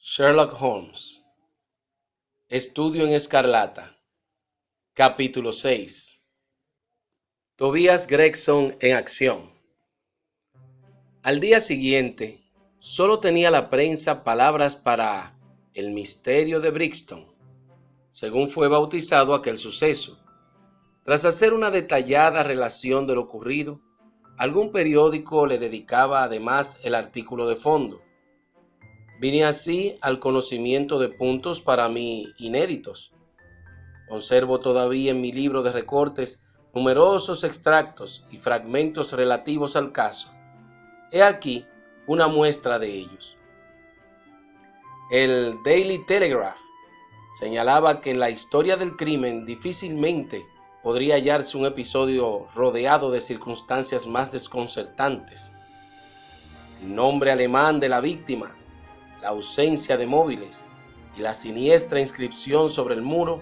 Sherlock Holmes. Estudio en Escarlata. Capítulo 6. Tobias Gregson en acción. Al día siguiente, solo tenía la prensa palabras para el misterio de Brixton, según fue bautizado aquel suceso. Tras hacer una detallada relación de lo ocurrido, algún periódico le dedicaba además el artículo de fondo. Vine así al conocimiento de puntos para mí inéditos. Conservo todavía en mi libro de recortes numerosos extractos y fragmentos relativos al caso. He aquí una muestra de ellos. El Daily Telegraph señalaba que en la historia del crimen difícilmente podría hallarse un episodio rodeado de circunstancias más desconcertantes. El nombre alemán de la víctima, la ausencia de móviles y la siniestra inscripción sobre el muro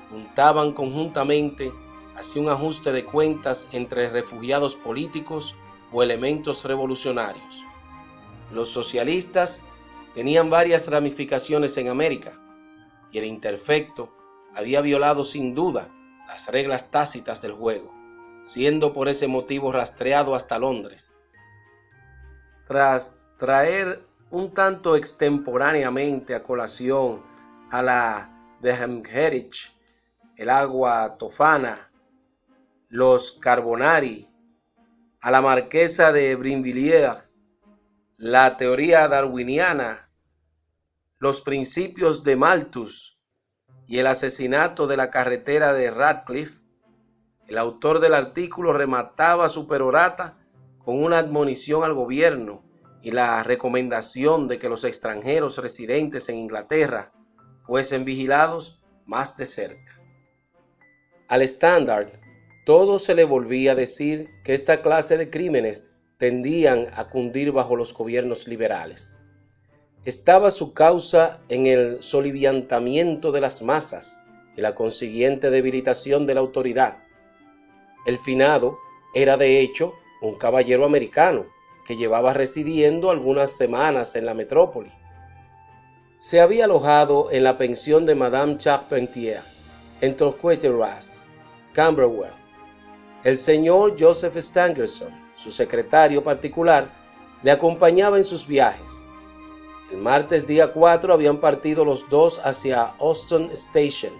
puntaban conjuntamente hacia un ajuste de cuentas entre refugiados políticos o elementos revolucionarios. Los socialistas tenían varias ramificaciones en América y el Interfecto había violado sin duda las reglas tácitas del juego, siendo por ese motivo rastreado hasta Londres. Tras traer un tanto extemporáneamente a colación a la Behengerich, el agua Tofana, los Carbonari, a la marquesa de Brinvilliers, la teoría darwiniana, los principios de Malthus y el asesinato de la carretera de Radcliffe, el autor del artículo remataba su perorata con una admonición al gobierno y la recomendación de que los extranjeros residentes en Inglaterra fuesen vigilados más de cerca. Al Standard todo se le volvía a decir que esta clase de crímenes tendían a cundir bajo los gobiernos liberales. Estaba su causa en el soliviantamiento de las masas y la consiguiente debilitación de la autoridad. El finado era de hecho un caballero americano que llevaba residiendo algunas semanas en la metrópoli. Se había alojado en la pensión de Madame Charpentier, en Torquay-Terrace, Camberwell. El señor Joseph Stangerson, su secretario particular, le acompañaba en sus viajes. El martes día 4 habían partido los dos hacia Austin Station,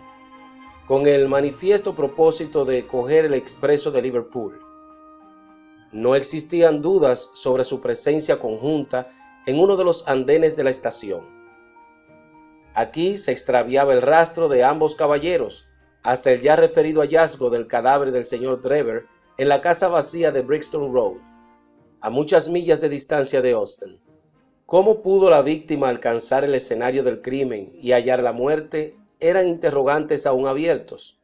con el manifiesto propósito de coger el expreso de Liverpool. No existían dudas sobre su presencia conjunta en uno de los andenes de la estación. Aquí se extraviaba el rastro de ambos caballeros hasta el ya referido hallazgo del cadáver del señor Drever en la casa vacía de Brixton Road, a muchas millas de distancia de Austin. ¿Cómo pudo la víctima alcanzar el escenario del crimen y hallar la muerte? Eran interrogantes aún abiertos.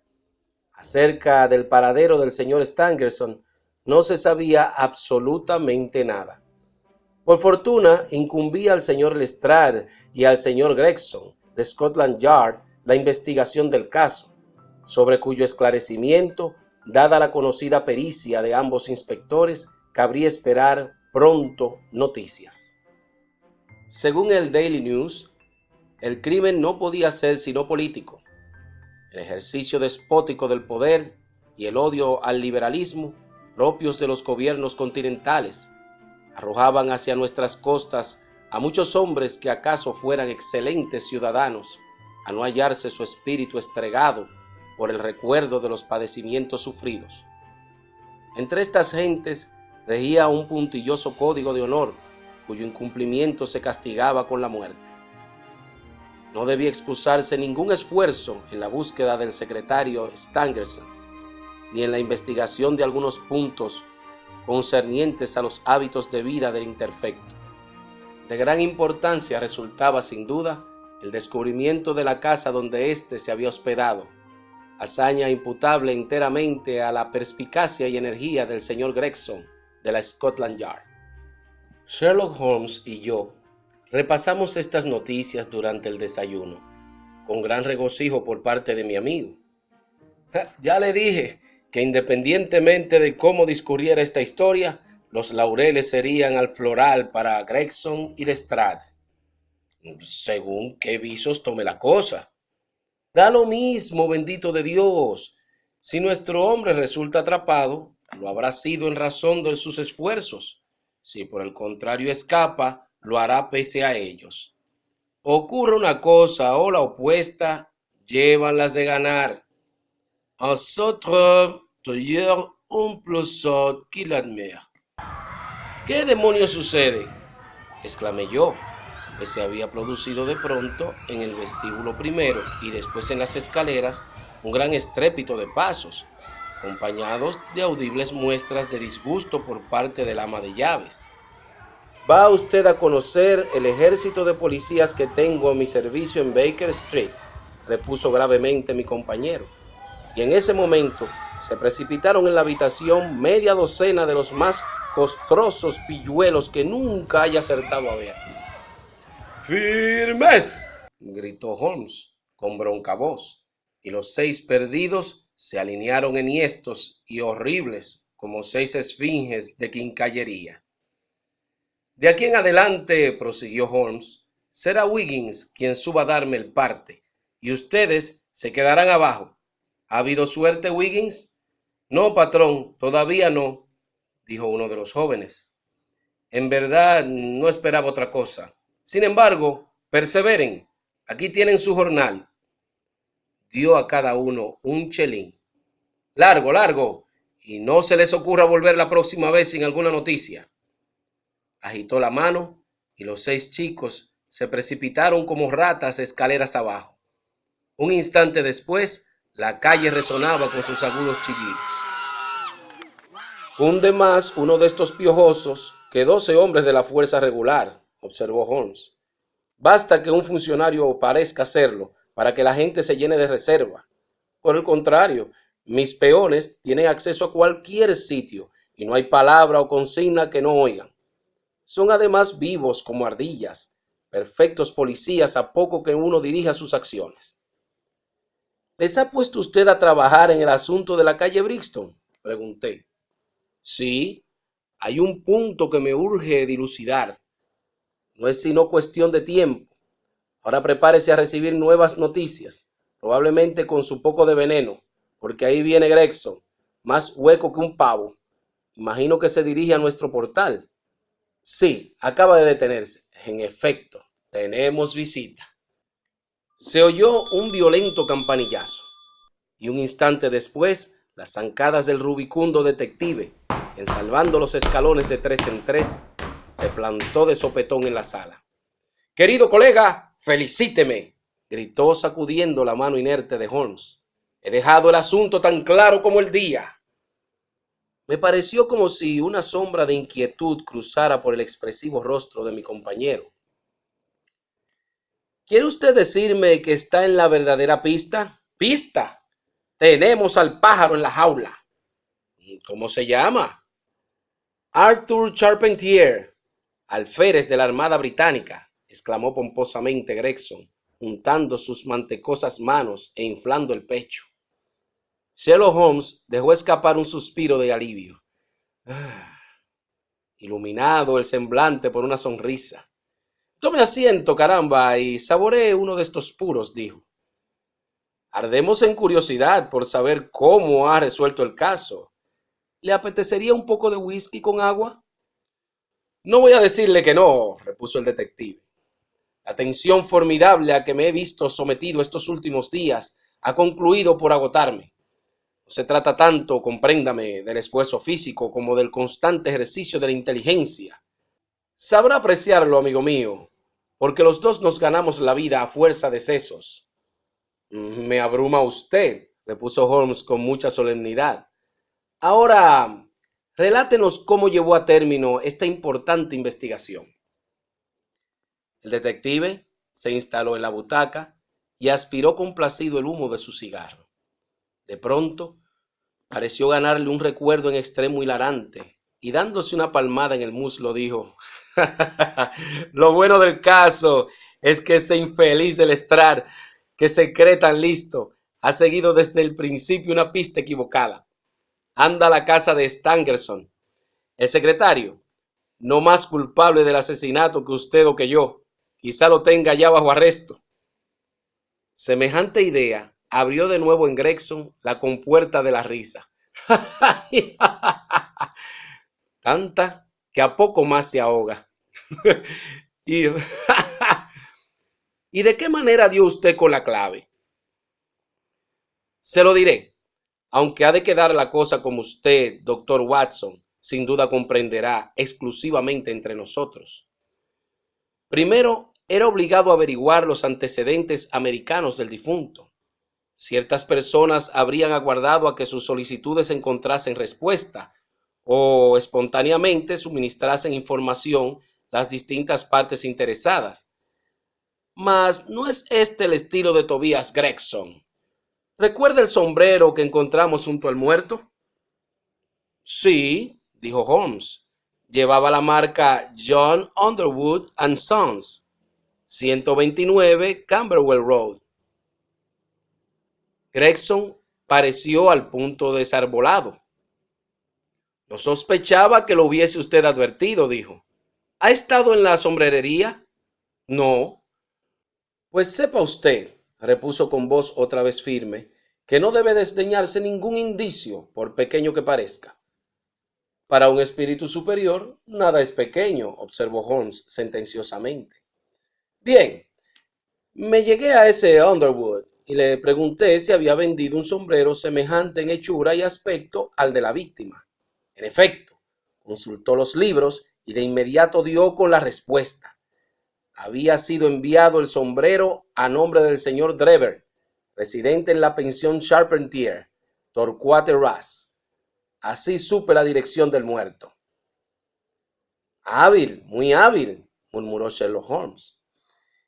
Acerca del paradero del señor Stangerson no se sabía absolutamente nada. Por fortuna, incumbía al señor Lestrade y al señor Gregson de Scotland Yard la investigación del caso, sobre cuyo esclarecimiento, dada la conocida pericia de ambos inspectores, cabría esperar pronto noticias. Según el Daily News, el crimen no podía ser sino político. El ejercicio despótico del poder y el odio al liberalismo propios de los gobiernos continentales arrojaban hacia nuestras costas a muchos hombres que acaso fueran excelentes ciudadanos, a no hallarse su espíritu estregado por el recuerdo de los padecimientos sufridos. Entre estas gentes regía un puntilloso código de honor, cuyo incumplimiento se castigaba con la muerte. No debía excusarse ningún esfuerzo en la búsqueda del secretario Stangerson, ni en la investigación de algunos puntos concernientes a los hábitos de vida del Interfecto. De gran importancia resultaba sin duda el descubrimiento de la casa donde éste se había hospedado, hazaña imputable enteramente a la perspicacia y energía del señor Gregson de la Scotland Yard. Sherlock Holmes y yo repasamos estas noticias durante el desayuno, con gran regocijo por parte de mi amigo. Ya le dije que independientemente de cómo discurriera esta historia, los laureles serían al floral para Gregson y Lestrade. Según qué visos tome la cosa. Da lo mismo, bendito de Dios. Si nuestro hombre resulta atrapado, lo habrá sido en razón de sus esfuerzos. Si por el contrario escapa, lo hará pese a ellos. Ocurre una cosa o la opuesta, llevan las de ganar. Un se trouve toujours un plus sot qui l'admire. ¿Qué demonios sucede? Exclamé yo, que se había producido de pronto en el vestíbulo primero y después en las escaleras un gran estrépito de pasos, acompañados de audibles muestras de disgusto por parte del ama de llaves. Va usted a conocer el ejército de policías que tengo a mi servicio en Baker Street, repuso gravemente mi compañero, y en ese momento se precipitaron en la habitación media docena de los más costrosos pilluelos que nunca haya acertado a ver. ¡Firmes!, gritó Holmes con bronca voz, y los 6 perdidos se alinearon enhiestos y horribles como 6 esfinges de quincallería. De aquí en adelante, prosiguió Holmes, será Wiggins quien suba a darme el parte, y ustedes se quedarán abajo. ¿Ha habido suerte, Wiggins? No, patrón, todavía no, dijo uno de los jóvenes. En verdad, no esperaba otra cosa. Sin embargo, perseveren. Aquí tienen su jornal. Dio a cada uno un chelín. Largo, largo, y no se les ocurra volver la próxima vez sin alguna noticia. Agitó la mano y los 6 chicos se precipitaron como ratas escaleras abajo. Un instante después, la calle resonaba con sus agudos chillidos. Hunde más uno de estos piojosos que 12 hombres de la fuerza regular, observó Holmes. Basta que un funcionario parezca hacerlo para que la gente se llene de reserva. Por el contrario, mis peones tienen acceso a cualquier sitio y no hay palabra o consigna que no oigan. Son además vivos como ardillas, perfectos policías a poco que uno dirija sus acciones. ¿Les ha puesto usted a trabajar en el asunto de la calle Brixton?, pregunté. Sí, hay un punto que me urge dilucidar. No es sino cuestión de tiempo. Ahora prepárese a recibir nuevas noticias, probablemente con su poco de veneno, porque ahí viene Gregson, más hueco que un pavo. Imagino que se dirige a nuestro portal. Sí, acaba de detenerse. En efecto, tenemos visita. Se oyó un violento campanillazo, y un instante después, las zancadas del rubicundo detective, ensalvando los escalones de 3 en 3, se plantó de sopetón en la sala. «Querido colega, felicíteme», gritó sacudiendo la mano inerte de Holmes. «He dejado el asunto tan claro como el día». Me pareció como si una sombra de inquietud cruzara por el expresivo rostro de mi compañero. ¿Quiere usted decirme que está en la verdadera pista? ¡Pista! Tenemos al pájaro en la jaula. ¿Cómo se llama? Arthur Charpentier, alférez de la Armada Británica, exclamó pomposamente Gregson, untando sus mantecosas manos e inflando el pecho. Sherlock Holmes dejó escapar un suspiro de alivio. Iluminado el semblante por una sonrisa. Tome asiento, caramba, y saboree uno de estos puros, dijo. Ardemos en curiosidad por saber cómo ha resuelto el caso. ¿Le apetecería un poco de whisky con agua? No voy a decirle que no, repuso el detective. La tensión formidable a que me he visto sometido estos últimos días ha concluido por agotarme. No se trata tanto, compréndame, del esfuerzo físico como del constante ejercicio de la inteligencia. Sabrá apreciarlo, amigo mío, porque los dos nos ganamos la vida a fuerza de sesos. Me abruma usted, repuso Holmes con mucha solemnidad. Ahora, relátenos cómo llevó a término esta importante investigación. El detective se instaló en la butaca y aspiró complacido el humo de su cigarro. De pronto, pareció ganarle un recuerdo en extremo hilarante y dándose una palmada en el muslo dijo: «Lo bueno del caso es que ese infeliz del Lestrade, que se cree tan listo, ha seguido desde el principio una pista equivocada. Anda a la casa de Stangerson, el secretario, no más culpable del asesinato que usted o que yo, Quizá lo tenga ya bajo arresto. Semejante idea abrió de nuevo en Gregson la compuerta de la risa. Tanta que a poco más se ahoga. y, ¿Y de qué manera dio usted con la clave? Se lo diré, aunque ha de quedar la cosa como usted, doctor Watson, sin duda comprenderá, exclusivamente entre nosotros. Primero, era obligado a averiguar los antecedentes americanos del difunto. Ciertas personas habrían aguardado a que sus solicitudes encontrasen respuesta o espontáneamente suministrasen información las distintas partes interesadas. Mas no es este el estilo de Tobias Gregson. ¿Recuerda el sombrero que encontramos junto al muerto? Sí, dijo Holmes. Llevaba la marca John Underwood and Sons, 129 Camberwell Road. Gregson pareció al punto desarbolado. No sospechaba que lo hubiese usted advertido, dijo. ¿Ha estado en la sombrerería? No. Pues sepa usted, repuso con voz otra vez firme, que no debe desdeñarse ningún indicio, por pequeño que parezca. Para un espíritu superior, nada es pequeño, observó Holmes sentenciosamente. Bien, me llegué a ese Underwood y le pregunté si había vendido un sombrero semejante en hechura y aspecto al de la víctima. En efecto, consultó los libros y de inmediato dio con la respuesta. Había sido enviado el sombrero a nombre del señor Drever, residente en la pensión Charpentier, Torquay Terrace. Así supe la dirección del muerto. Hábil, muy hábil, murmuró Sherlock Holmes.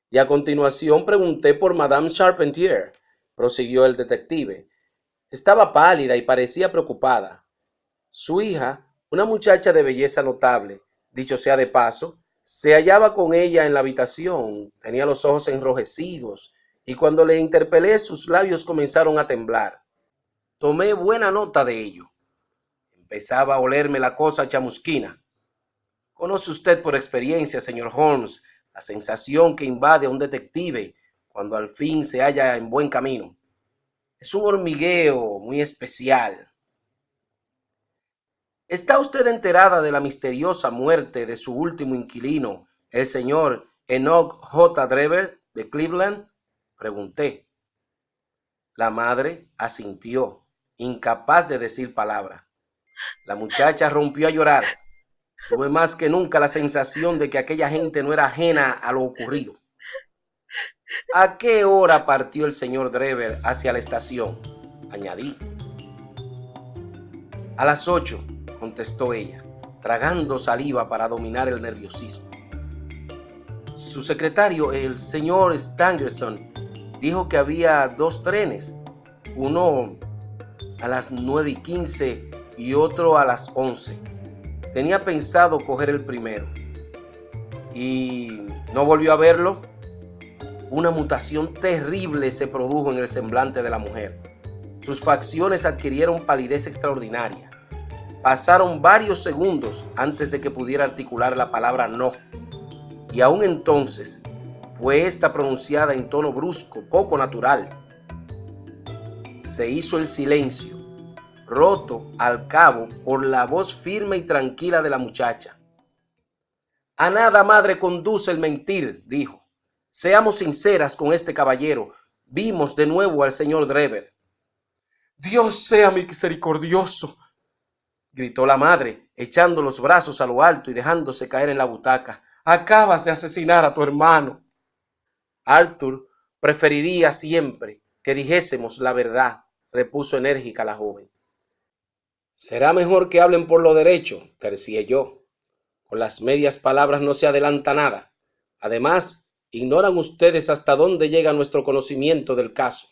Y a continuación pregunté por Madame Charpentier, prosiguió el detective. Estaba pálida y parecía preocupada. Su hija, una muchacha de belleza notable, dicho sea de paso, se hallaba con ella en la habitación, tenía los ojos enrojecidos, y cuando le interpelé sus labios comenzaron a temblar. Tomé buena nota de ello. Empezaba a olerme la cosa chamusquina. Conoce usted por experiencia, señor Holmes, la sensación que invade a un detective cuando al fin se halla en buen camino. Es un hormigueo muy especial. ¿Está usted enterada de la misteriosa muerte de su último inquilino, el señor Enoch J. Drever de Cleveland? Pregunté. La madre asintió, incapaz de decir palabra. La muchacha rompió a llorar. Tuve más que nunca la sensación de que aquella gente no era ajena a lo ocurrido. ¿A qué hora partió el señor Drever hacia la estación? Añadí. A las 8, contestó ella, tragando saliva para dominar el nerviosismo. Su secretario, el señor Stangerson, dijo que había 2 trenes, uno a las 9:15 y otro a las 11. Tenía pensado coger el primero. ¿Y no volvió a verlo? Una mutación terrible se produjo en el semblante de la mujer. Sus facciones adquirieron palidez extraordinaria. Pasaron varios segundos antes de que pudiera articular la palabra no. Y aún entonces fue esta pronunciada en tono brusco, poco natural. Se hizo el silencio, roto al cabo por la voz firme y tranquila de la muchacha. A nada, madre, conduce el mentir, dijo. Seamos sinceras con este caballero. Vimos de nuevo al señor Drever. Dios sea misericordioso, gritó la madre, echando los brazos a lo alto y dejándose caer en la butaca. Acabas de asesinar a tu hermano. Arthur preferiría siempre que dijésemos la verdad, repuso enérgica la joven. Será mejor que hablen por lo derecho, tercié yo. Con las medias palabras no se adelanta nada. Además, ignoran ustedes hasta dónde llega nuestro conocimiento del caso.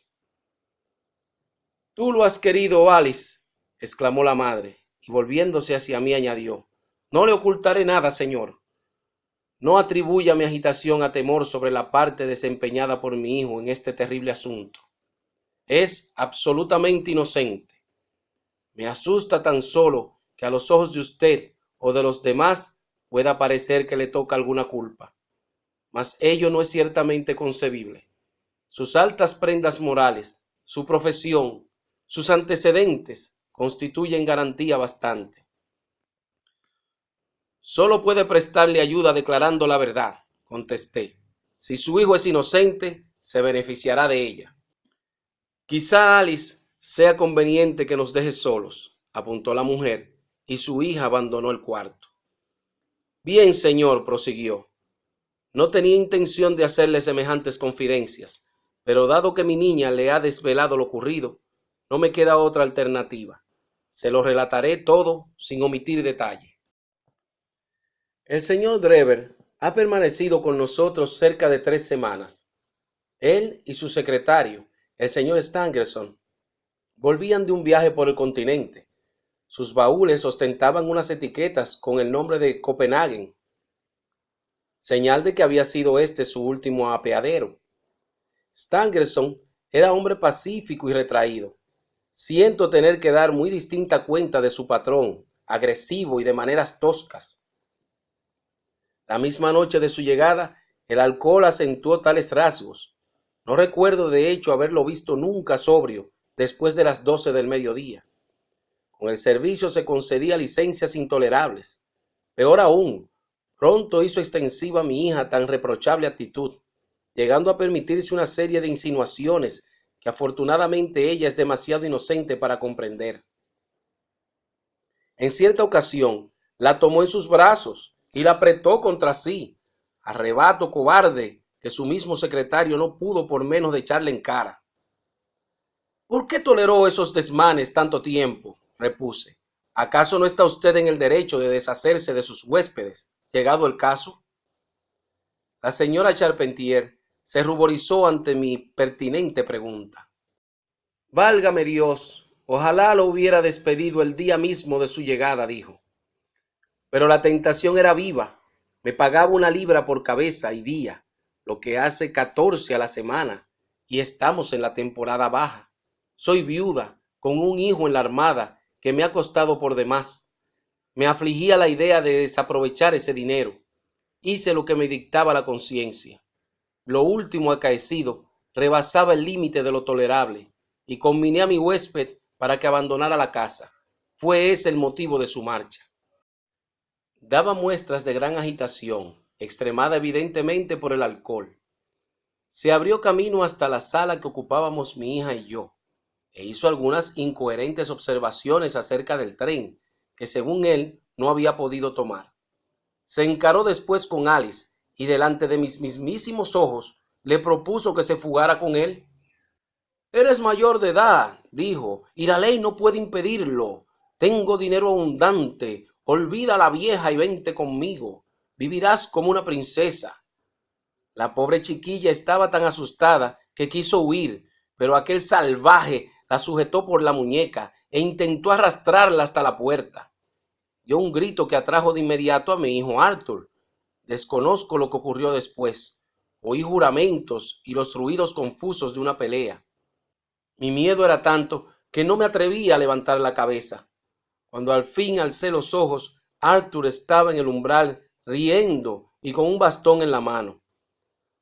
Tú lo has querido, Alice, exclamó la madre, y volviéndose hacia mí añadió, no le ocultaré nada, señor. No atribuya mi agitación a temor sobre la parte desempeñada por mi hijo en este terrible asunto. Es absolutamente inocente. Me asusta tan solo que a los ojos de usted o de los demás pueda parecer que le toca alguna culpa. mas ello no es ciertamente concebible. Sus altas prendas morales, su profesión, sus antecedentes constituyen garantía bastante. Solo puede prestarle ayuda declarando la verdad, contesté. Si su hijo es inocente, se beneficiará de ella. Quizá, Alice, sea conveniente que nos deje solos, apuntó la mujer, y su hija abandonó el cuarto. Bien, señor, prosiguió. No tenía intención de hacerle semejantes confidencias, pero dado que mi niña le ha desvelado lo ocurrido, no me queda otra alternativa. Se lo relataré todo sin omitir detalle. El señor Drever ha permanecido con nosotros cerca de 3 semanas. Él y su secretario, el señor Stangerson, volvían de un viaje por el continente. Sus baúles ostentaban unas etiquetas con el nombre de Copenhagen, señal de que había sido este su último apeadero. Stangerson era hombre pacífico y retraído. Siento tener que dar muy distinta cuenta de su patrón, agresivo y de maneras toscas. La misma noche de su llegada, el alcohol acentuó tales rasgos. No recuerdo de hecho haberlo visto nunca sobrio después de las 12 del mediodía. Con el servicio se concedía licencias intolerables. Peor aún, pronto hizo extensiva a mi hija tan reprochable actitud, llegando a permitirse una serie de insinuaciones que afortunadamente ella es demasiado inocente para comprender. En cierta ocasión la tomó en sus brazos y la apretó contra sí, arrebato cobarde que su mismo secretario no pudo por menos de echarle en cara. ¿Por qué toleró esos desmanes tanto tiempo?, repuse. ¿Acaso no está usted en el derecho de deshacerse de sus huéspedes, llegado el caso? La señora Charpentier se ruborizó ante mi pertinente pregunta. Válgame Dios, ojalá lo hubiera despedido el día mismo de su llegada, dijo. Pero la tentación era viva. Me pagaba 1 libra por cabeza y día, lo que hace 14 a la semana, y estamos en la temporada baja. Soy viuda, con un hijo en la armada, que me ha costado por demás. Me afligía la idea de desaprovechar ese dinero. Hice lo que me dictaba la conciencia. Lo último acaecido rebasaba el límite de lo tolerable, y conminé a mi huésped para que abandonara la casa. Fue ese el motivo de su marcha. Daba muestras de gran agitación, extremada evidentemente por el alcohol. Se abrió camino hasta la sala que ocupábamos mi hija y yo, e hizo algunas incoherentes observaciones acerca del tren, que según él no había podido tomar. Se encaró después con Alice, y delante de mis mismísimos ojos le propuso que se fugara con él. Eres mayor de edad, dijo, y la ley no puede impedirlo. Tengo dinero abundante. Olvida a la vieja y vente conmigo. Vivirás como una princesa. La pobre chiquilla estaba tan asustada que quiso huir, pero aquel salvaje la sujetó por la muñeca e intentó arrastrarla hasta la puerta. Dio un grito que atrajo de inmediato a mi hijo Arthur. Desconozco lo que ocurrió después. Oí juramentos y los ruidos confusos de una pelea. Mi miedo era tanto que no me atrevía a levantar la cabeza. Cuando al fin alcé los ojos, Arthur estaba en el umbral riendo y con un bastón en la mano.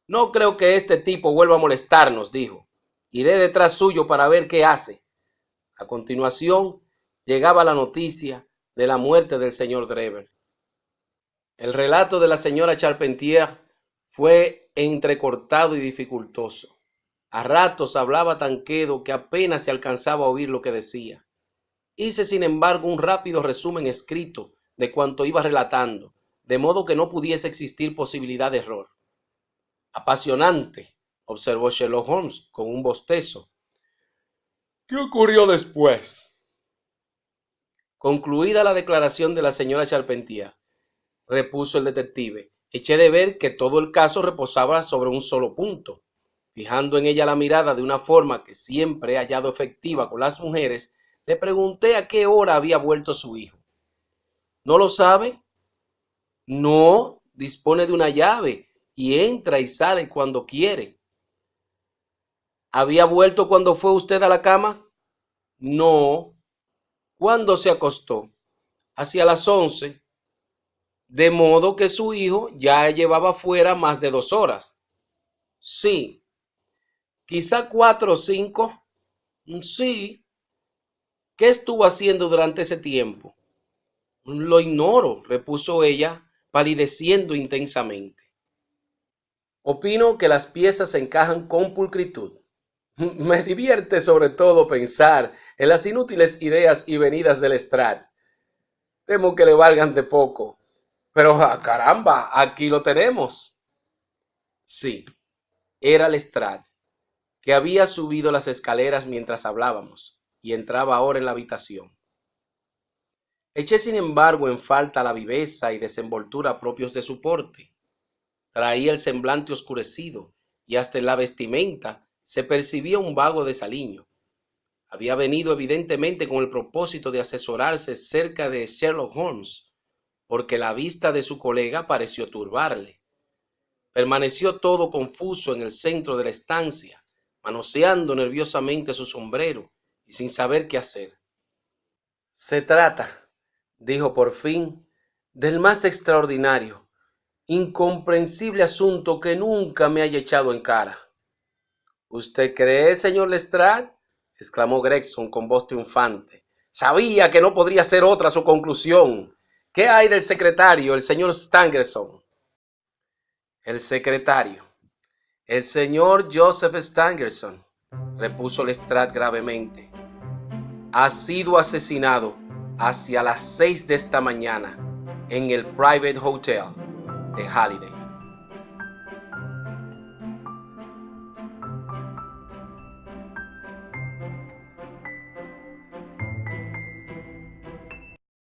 No creo que este tipo vuelva a molestarnos, dijo. Iré detrás suyo para ver qué hace. A continuación llegaba la noticia de la muerte del señor Drever. El relato de la señora Charpentier fue entrecortado y dificultoso. A ratos hablaba tan quedo que apenas se alcanzaba a oír lo que decía. Hice, sin embargo, un rápido resumen escrito de cuanto iba relatando, de modo que no pudiese existir posibilidad de error. Apasionante, observó Sherlock Holmes con un bostezo. ¿Qué ocurrió después? Concluida la declaración de la señora Charpentier, repuso el detective, eché de ver que todo el caso reposaba sobre un solo punto. Fijando en ella la mirada de una forma que siempre he hallado efectiva con las mujeres, le pregunté a qué hora había vuelto su hijo. ¿No lo sabe? No, dispone de una llave y entra y sale cuando quiere. ¿Había vuelto cuando fue usted a la cama? No. ¿Cuándo se acostó? Hacia las 11. de modo que su hijo ya llevaba fuera más de 2 horas. Sí, quizá 4 o 5. Sí. ¿Qué estuvo haciendo durante ese tiempo? Lo ignoro, repuso ella, palideciendo intensamente. Opino que las piezas encajan con pulcritud. Me divierte sobre todo pensar en las inútiles ideas y venidas del Lestrade. Temo que le valgan de poco. Pero caramba, aquí lo tenemos. Sí, era Lestrade, que había subido las escaleras mientras hablábamos y entraba ahora en la habitación. Eché sin embargo en falta la viveza y desenvoltura propios de su porte. Traía el semblante oscurecido y hasta en la vestimenta se percibía un vago desaliño. Había venido evidentemente con el propósito de asesorarse cerca de Sherlock Holmes, porque la vista de su colega pareció turbarle. Permaneció todo confuso en el centro de la estancia, manoseando nerviosamente su sombrero y sin saber qué hacer. Se trata, dijo por fin, del más extraordinario, incomprensible asunto que nunca me haya echado en cara. ¿Usted cree, señor Lestrade? Exclamó Gregson con voz triunfante. Sabía que no podría ser otra su conclusión. ¿Qué hay del secretario, el señor Stangerson? El secretario. El señor Joseph Stangerson, repuso Lestrade gravemente, ha sido asesinado hacia las 6 de esta mañana en el Private Hotel de Halliday.